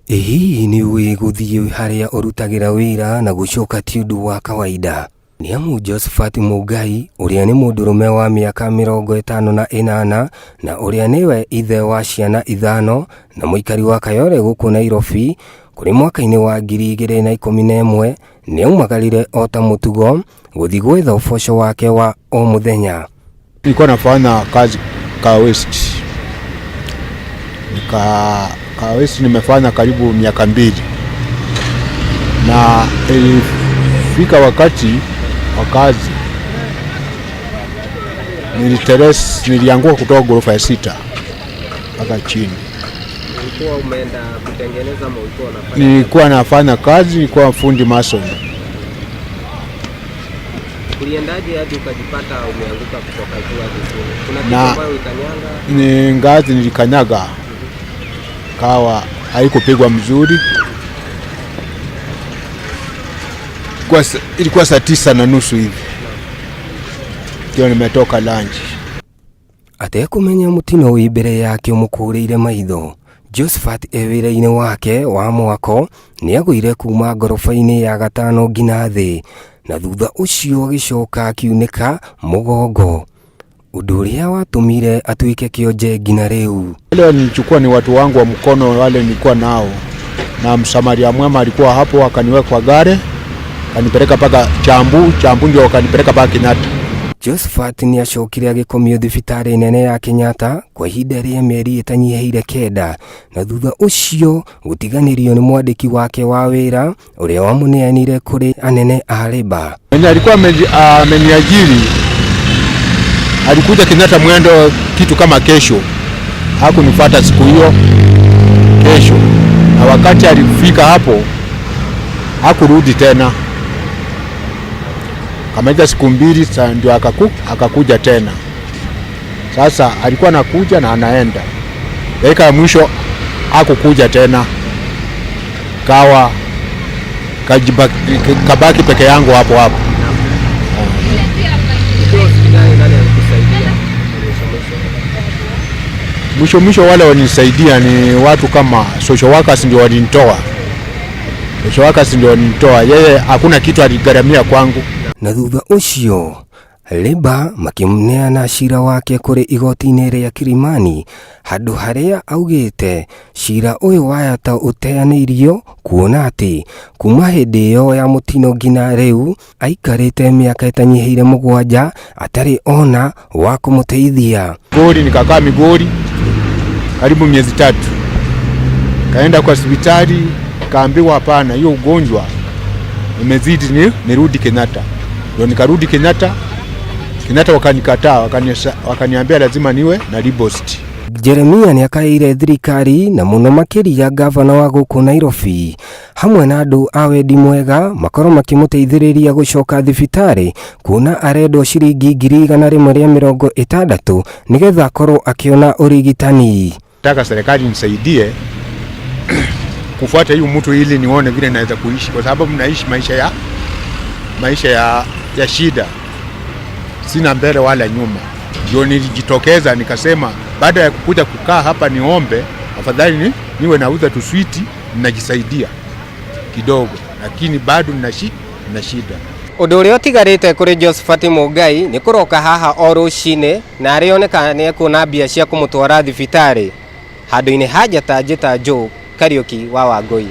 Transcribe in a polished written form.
Hii ni guthii haria urutagira wira na gucoka ti undu wa kawaida. Ni amu Josephat Muigai uria ni mundurume wa miaka 58 na uria niwe ithe wa ciana 5 na muikari wa Kayole guku Nairobi kuri mwaka-ini wa 2011 ni aumagarire ota mutugo guthi gwetha uboco wake wa o muthenya. Nilikuwa nafanya kazi West. West nimefanya karibu miaka 2. Na ilifika wakati wa kazi nilianguka kutoka ghorofa ya 6 mpaka chini. Ulikuwa umeenda kutengeneza ama ulikuwa unafanya? Nilikuwa nafanya kazi, nilikuwa fundi mason. Uliendaje hadi ukajipata umeanguka kutoka juu hadi chini? Kuna kitu ambayo ulikanyanga? Ni ngazi nilikanyaga. Kawa haikupigwa mzuri. Ilikuwa saa 9:30 hivi. Ndio nimetoka lunch. Atekumenya mutino wi mbere yake umukurire maitho. Josephat ewira-ini wake wa mwako ni agwire kuma ngorofa-ini ya 5 nginya thi na thutha ucio gicoka akiunika mugongo, undu uria watumire atuike kionje nginya riu. Wale nilichukua ni watu wangu wa mkono wale nilikuwa nao, na msamaria mwema alikuwa hapo, akaniweka kwa gari akanipeleka paka Chambu ndio akanipeleka paka Kenyatta. Josephat ni acokire agikomio thibitari nene ya Kenyatta kwa ihinda ria mieri itanyiheire 9 na thutha ucio gutiganirio ni mwandiki wake wa wira uria wamuneanire kuri anene a Labour. Alikuwa ameniajiri, alikuja Kenyatta mwendo kitu kama kesho, hakunifuata siku hiyo kesho, na wakati alifika hapo hakurudi tena. Kama siku 2 ndio akakuja tena. Sasa alikuwa anakuja na anaenda. Dakika ya mwisho hakukuja tena. Kabaki peke yangu hapo. Mwisho wale wanisaidia ni watu kama social workers ndio walinitoa. Yeye hakuna kitu aligharamia kwangu. Na thutha ucio Labour makimneana cira wake kuri igoti-ini ria Kilimani, handu haria augite cira uyu wayata uteanirio kuona ati kuma hindi iyo ya mutino nginya riu aikarite miaka itanyiheire 7 atari ona wa kumuteithia. Gori nikakaa Migori karibu miezi 3. Kaenda kwa hospitali kaambiwa hapana, hiyo ugonjwa imezidi, nirudi Kenyatta. Ndio nikarudi Kenyatta wakanikataa, wakaniambia lazima niwe na ribost. Jeremia ni akaire thirikari na muno makiria gavana wa guku Nairobi hamwe na andu a wendi mwega makoro makimuteithiriria gucoka thibitari kuona arendwo ciringi 160 nigetha akorwo akiona urigitani. Nataka serikali nisaidie kufuata hiyo mtu ili nione vile naweza kuishi, kwa sababu mnaishi maisha ya shida, sina mbele wala nyuma. Ndio nilijitokeza nikasema baada ya kukuja kukaa hapa niombe afadhali niwe nauza tu switi ninajisaidia kidogo, lakini bado nina shida. Undu uria utigarite kuri Josephat Muigai ni kuroka haha o rucine na arioneka ni kuona mbia cia kumutwara thibitari handu-ini haja ta Joe Kariuki wa Wangui.